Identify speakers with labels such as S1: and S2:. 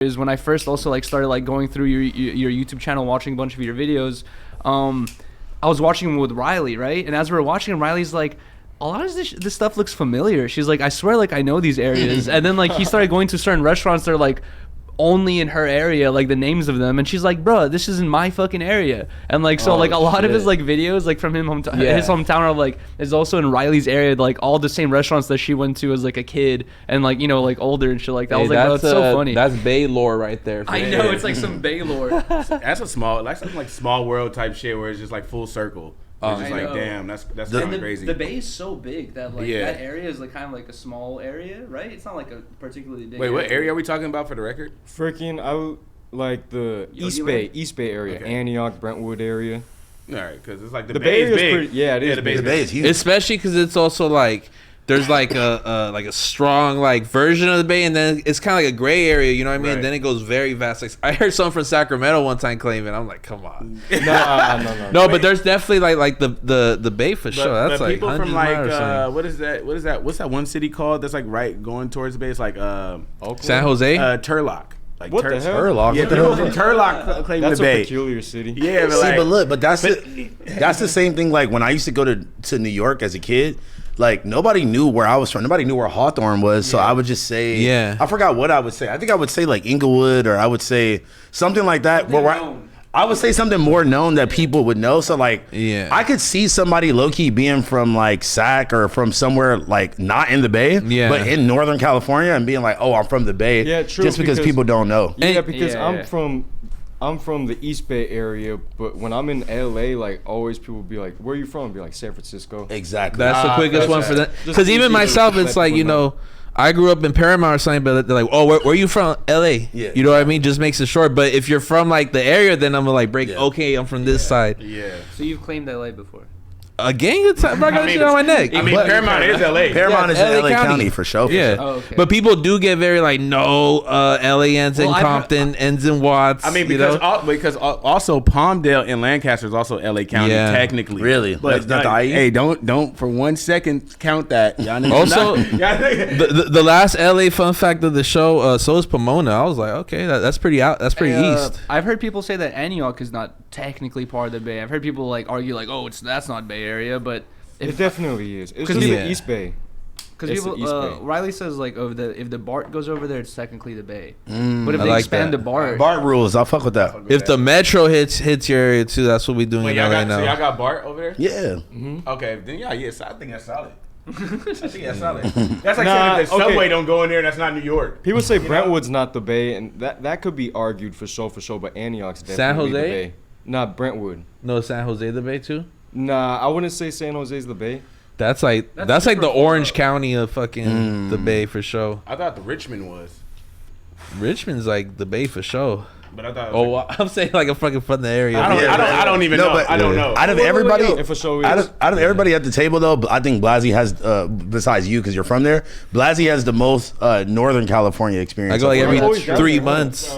S1: is when I first also like started like going through your YouTube channel, watching a bunch of your videos. I was watching them with Riley, right? And as we were watching him, Riley's like, a lot of this stuff looks familiar. She's like, I swear, like I know these areas. And then like he started going to certain restaurants that are like only in her area, like the names of them, and she's like, bro, this is in my fucking area. And like so like a lot of his like videos like from his hometown are like is also in Riley's area, like all the same restaurants that she went to as like a kid and like, you know, like older and shit like that. I was like, bro, it's so funny.
S2: That's Bay lore right there.
S1: I know, it's like some Bay lore.
S3: That's a small, like something like small world type shit where it's just like full circle. It's just like, damn, that's kind of crazy.
S1: The Bay is so big that like that area is like kind of like a small area, right? It's not like a particularly big.
S3: Wait, what area are we talking about for the record?
S4: Freaking, I like the East Bay area, okay. Antioch, Brentwood area.
S3: All right, because it's like the Bay is big.
S4: Pretty, yeah, it is.
S3: The Bay is huge,
S2: especially because it's also like. There's like a strong like version of the Bay, and then it's kind of like a gray area, you know what I mean? Right. And then it goes very vast. Like I heard someone from Sacramento one time claiming, I'm like, come on. No, but there's definitely like the Bay for sure. That's like
S3: people from like what's that one city called that's like right going towards the Bay? It's like Oakland?
S2: San Jose,
S3: Turlock. Like
S4: what the hell?
S3: Turlock. Yeah, people from Turlock claim the Bay.
S4: That's a peculiar city.
S3: Yeah, but
S5: see, but look, but that's the same thing. Like when I used to go to New York as a kid. Like nobody knew where I was from. Nobody knew where Hawthorne was. So I would just say, I forgot what I would say. I think I would say like Inglewood, or I would say something like that. I would say something more known that people would know. So like, I could see somebody low key being from like Sac or from somewhere like not in the Bay, but in Northern California and being like, oh, I'm from the Bay.
S4: Yeah, true.
S5: Just because people don't know.
S4: Yeah, because I'm from the East Bay area, but when I'm in LA, like always people be like, "Where are you from?" Be like, "San Francisco."
S5: Exactly.
S2: That's the quickest one for that. Because even myself, it's like, you know, I grew up in Paramount or something, but they're like, "Oh, where are you from?" LA. Yeah. You know what I mean? Just makes it short. But if you're from like the area, then I'm like, okay, I'm from this side.
S3: Yeah.
S1: So you've claimed LA before.
S2: A gang of time, bro, I got shit on my neck.
S3: I mean, Paramount is LA.
S5: Paramount is in LA County for sure.
S2: Yeah.
S1: Oh, okay.
S2: But people do get very like, no, LA ends in Compton, ends in Watts.
S3: I mean, because also Palmdale and Lancaster is also LA County technically.
S5: Really?
S3: But
S5: that's not the IE?
S3: Hey, don't for 1 second count that.
S2: Also, the last LA fun fact of the show, so is Pomona. I was like, okay, that's pretty out. That's pretty east.
S1: I've heard people say that Antioch is not technically part of the Bay. I've heard people like argue like, oh, that's not Bay area, but
S4: it definitely is. It's just the East Bay.
S1: Because people, Riley says like, if the BART goes over there, it's technically the Bay. But if
S2: I
S1: they
S2: like
S1: expand
S2: that.
S1: the BART
S5: rules, I'll fuck with that.
S2: If the metro hits your area too, that's what we doing in LA now.
S3: So y'all got BART over there?
S5: Yeah.
S3: Okay, then so I think that's solid. I think that's solid. That's like saying the subway don't go in there and that's not New York.
S4: People say Brentwood's not the Bay, and that could be argued for sure, but Antioch's definitely the Bay. Nah, Brentwood.
S2: No, San Jose the Bay too?
S4: Nah, I wouldn't say San Jose's the Bay.
S2: That's like the Orange County of fucking the Bay for sure.
S3: I thought the Richmond was.
S2: Richmond's like the Bay for sure.
S3: But I thought
S2: I'm saying like a fucking from the area.
S3: I don't even know. I don't know.
S5: Out of everybody,
S4: out
S5: of everybody at the table though, I think Blazzy has, besides you because you're from there, Blazzy has the most Northern California experience.
S2: I go like every 3 months.